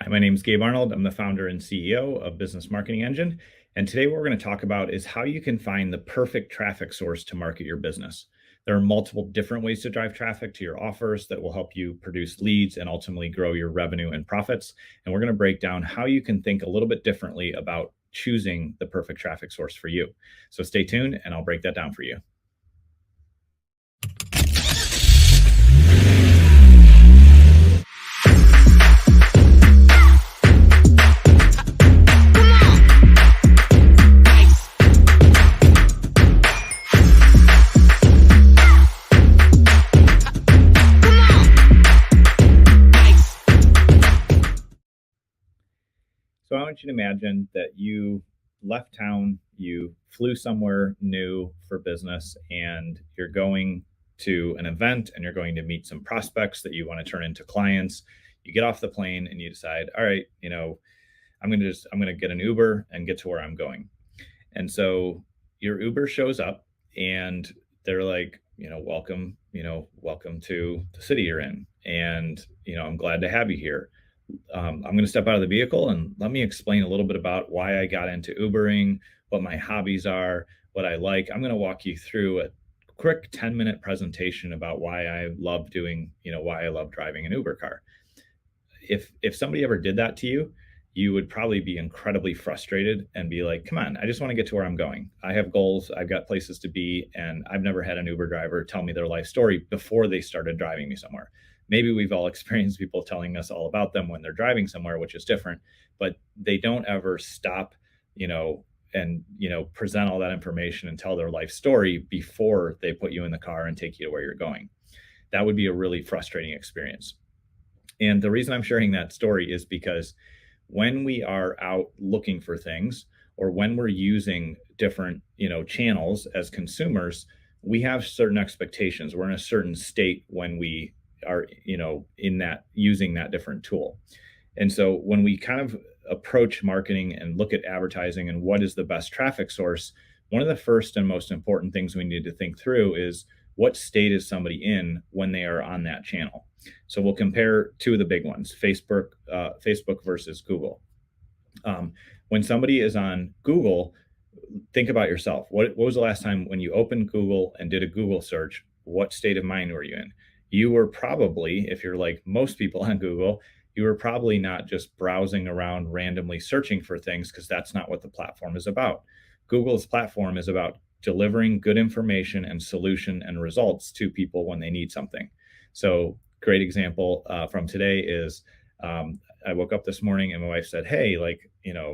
Hi, my name is Gabe Arnold. I'm the founder and CEO of Business Marketing Engine. And today, what we're going to talk about is how you can find the perfect traffic source to market your business. There are multiple different ways to drive traffic to your offers that will help you produce leads and ultimately grow your revenue and profits. And we're going to break down how you can think a little bit differently about choosing the perfect traffic source for you. So stay tuned and I'll break that down for you. So I want you to imagine that you left town, you flew somewhere new for business, and you're going to an event and you're going to meet some prospects that you want to turn into clients. You get off the plane and you decide, all right, I'm going to get an Uber and get to where I'm going. And so your Uber shows up and they're like, welcome to the city you're in. And, I'm glad to have you here. I'm going to step out of the vehicle and let me explain a little bit about why I got into Ubering, what my hobbies are, what I like. I'm going to walk you through a quick 10-minute presentation about why I love why I love driving an Uber car. If somebody ever did that to you, you would probably be incredibly frustrated and be like, come on, I just want to get to where I'm going. I have goals, I've got places to be, and I've never had an Uber driver tell me their life story before they started driving me somewhere. Maybe we've all experienced people telling us all about them when they're driving somewhere, which is different, but they don't ever stop, and present all that information and tell their life story before they put you in the car and take you to where you're going. That would be a really frustrating experience. And the reason I'm sharing that story is because when we are out looking for things or when we're using different, channels as consumers, we have certain expectations. We're in a certain state when we are, in that using that different tool. And so when we kind of approach marketing and look at advertising and what is the best traffic source, one of the first and most important things we need to think through is what state is somebody in when they are on that channel. So we'll compare two of the big ones: Facebook versus Google. When somebody is on Google, think about yourself. What was the last time when you opened Google and did a Google search? What state of mind were you in? You were probably, if you're like most people on Google, you were probably not just browsing around randomly searching for things, because that's not what the platform is about. Google's platform is about delivering good information and solution and results to people when they need something. So great example from today is I woke up this morning and my wife said, "Hey,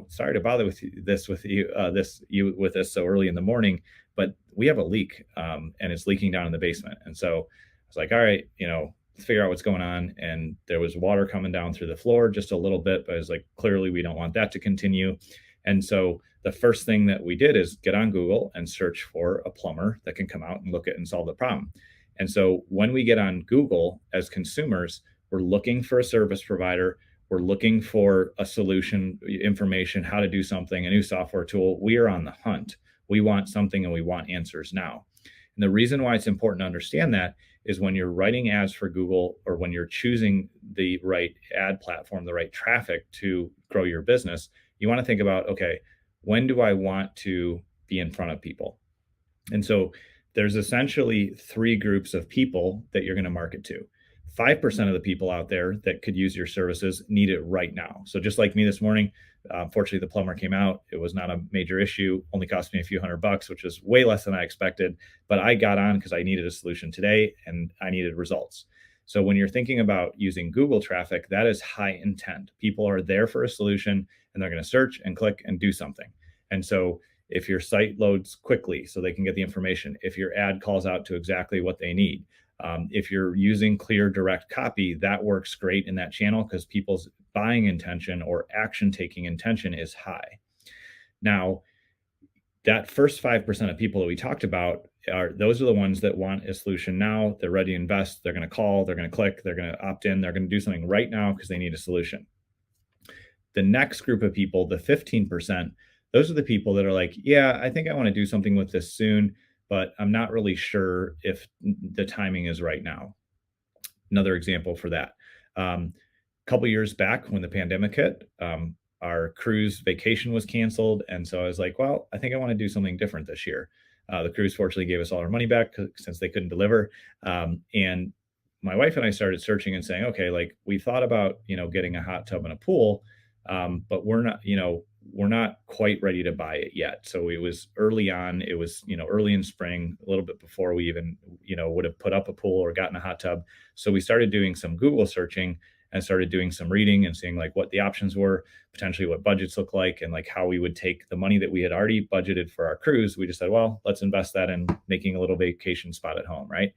sorry to bother with this so early in the morning, but we have a leak and it's leaking down in the basement." And so I was like, "All right, let's figure out what's going on." And there was water coming down through the floor just a little bit, but I was like, clearly we don't want that to continue. And so the first thing that we did is get on Google and search for a plumber that can come out and look at and solve the problem. And so when we get on Google as consumers, we're looking for a service provider, we're looking for a solution, information, how to do something, a new software tool. We are on the hunt. We want something and we want answers now. And the reason why it's important to understand that is when you're writing ads for Google or when you're choosing the right ad platform, the right traffic to grow your business, you want to think about, okay, when do I want to be in front of people? And so there's essentially three groups of people that you're going to market to. 5% of the people out there that could use your services need it right now. So just like me this morning, fortunately, the plumber came out. It was not a major issue, only cost me a few $100, which is way less than I expected. But I got on because I needed a solution today and I needed results. So when you're thinking about using Google traffic, that is high intent. People are there for a solution and they're going to search and click and do something. And so if your site loads quickly so they can get the information, if your ad calls out to exactly what they need, if you're using clear, direct copy, that works great in that channel because people's buying intention or action taking intention is high. Now, that first 5% of people that we talked about those are the ones that want a solution now. They're ready to invest. They're going to call, they're going to click, they're going to opt in. They're going to do something right now because they need a solution. The next group of people, the 15%, those are the people that are like, yeah, I think I want to do something with this soon, but I'm not really sure if the timing is right now. Another example for that. couple years back when the pandemic hit, our cruise vacation was canceled. And so I was like, well, I think I want to do something different this year. The cruise fortunately gave us all our money back since they couldn't deliver. And my wife and I started searching and saying, okay, like we thought about, getting a hot tub and a pool, but we're not quite ready to buy it yet. So it was early on. It was, early in spring, a little bit before we even, would have put up a pool or gotten a hot tub. So we started doing some Google searching and started doing some reading and seeing like what the options were, potentially what budgets look like, and like how we would take the money that we had already budgeted for our cruise. We just said, well, let's invest that in making a little vacation spot at home, right?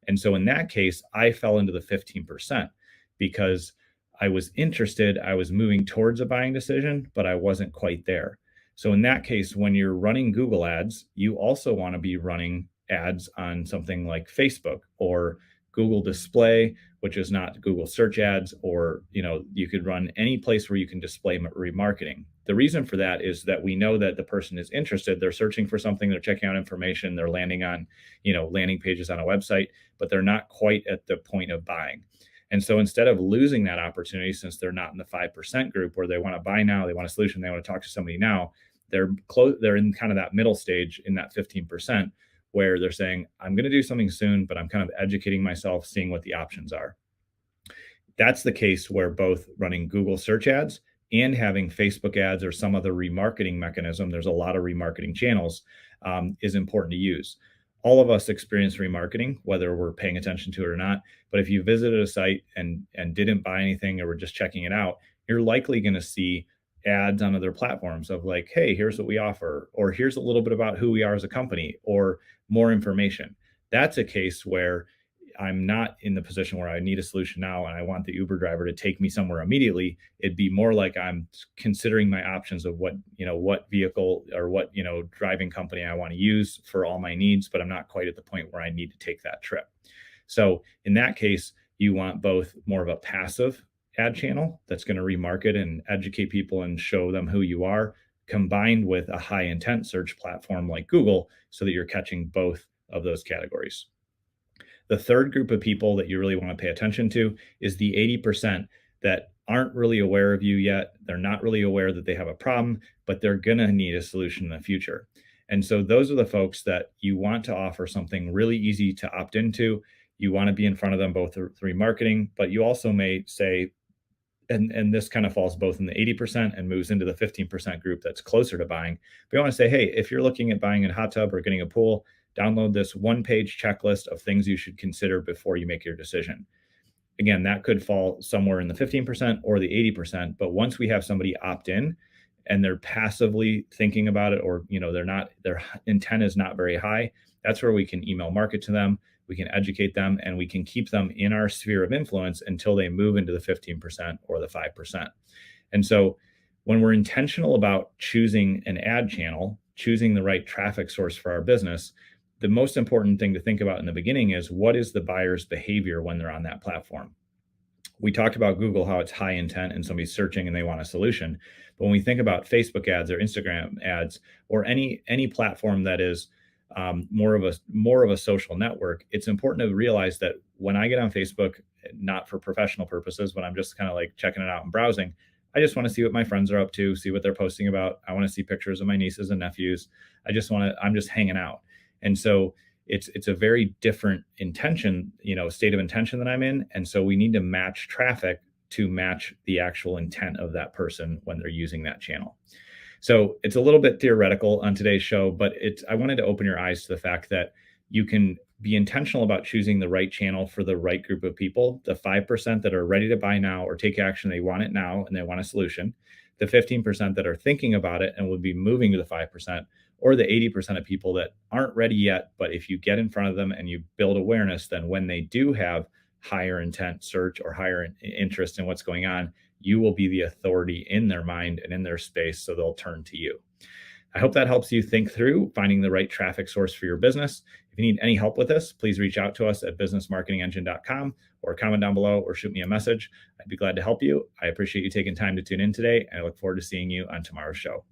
And so in that case, I fell into the 15% because I was interested, I was moving towards a buying decision, but I wasn't quite there. So in that case, when you're running Google ads, you also want to be running ads on something like Facebook or Google Display, which is not Google search ads, or you could run any place where you can display remarketing. The reason for that is that we know that the person is interested, they're searching for something, they're checking out information, they're landing on landing pages on a website, but they're not quite at the point of buying. And so instead of losing that opportunity, since they're not in the 5% group where they want to buy now, they want a solution, they want to talk to somebody now, they're in kind of that middle stage in that 15%, where they're saying, I'm going to do something soon, but I'm kind of educating myself, seeing what the options are. That's the case where both running Google search ads and having Facebook ads or some other remarketing mechanism, there's a lot of remarketing channels, is important to use. All of us experience remarketing, whether we're paying attention to it or not. But if you visited a site and didn't buy anything or were just checking it out, you're likely going to see ads on other platforms of like, hey, here's what we offer, or here's a little bit about who we are as a company, or more information. That's a case where I'm not in the position where I need a solution now and I want the Uber driver to take me somewhere immediately. It'd be more like I'm considering my options of what vehicle or what, driving company I want to use for all my needs, but I'm not quite at the point where I need to take that trip. So in that case, you want both more of a passive ad channel that's going to remarket and educate people and show them who you are, combined with a high intent search platform like Google, so that you're catching both of those categories. The third group of people that you really want to pay attention to is the 80% that aren't really aware of you yet. They're not really aware that they have a problem, but they're going to need a solution in the future. And so those are the folks that you want to offer something really easy to opt into. You want to be in front of them both through remarketing, but you also may say, and this kind of falls both in the 80% and moves into the 15% group that's closer to buying. But you want to say, hey, if you're looking at buying a hot tub or getting a pool, download this one-page checklist of things you should consider before you make your decision. Again, that could fall somewhere in the 15% or the 80%. But once we have somebody opt in and they're passively thinking about it, or their intent is not very high, that's where we can email market to them. We can educate them, and we can keep them in our sphere of influence until they move into the 15% or the 5%. And so when we're intentional about choosing an ad channel, choosing the right traffic source for our business, the most important thing to think about in the beginning is, what is the buyer's behavior when they're on that platform? We talked about Google, how it's high intent and somebody's searching and they want a solution. But when we think about Facebook ads or Instagram ads or any platform that is more of a social network, it's important to realize that when I get on Facebook, not for professional purposes, when I'm just kind of like checking it out and browsing, I just want to see what my friends are up to, see what they're posting about. I want to see pictures of my nieces and nephews. I'm just hanging out. And so it's a very different intention, state of intention that I'm in. And so we need to match traffic to match the actual intent of that person when they're using that channel. So it's a little bit theoretical on today's show, but I wanted to open your eyes to the fact that you can be intentional about choosing the right channel for the right group of people, the 5% that are ready to buy now or take action. They want it now and they want a solution. The 15% that are thinking about it and would be moving to the 5%, or the 80% of people that aren't ready yet. But if you get in front of them and you build awareness, then when they do have higher intent search or higher interest in what's going on, you will be the authority in their mind and in their space, so they'll turn to you. I hope that helps you think through finding the right traffic source for your business. If you need any help with this, please reach out to us at businessmarketingengine.com or comment down below or shoot me a message. I'd be glad to help you. I appreciate you taking time to tune in today, and I look forward to seeing you on tomorrow's show.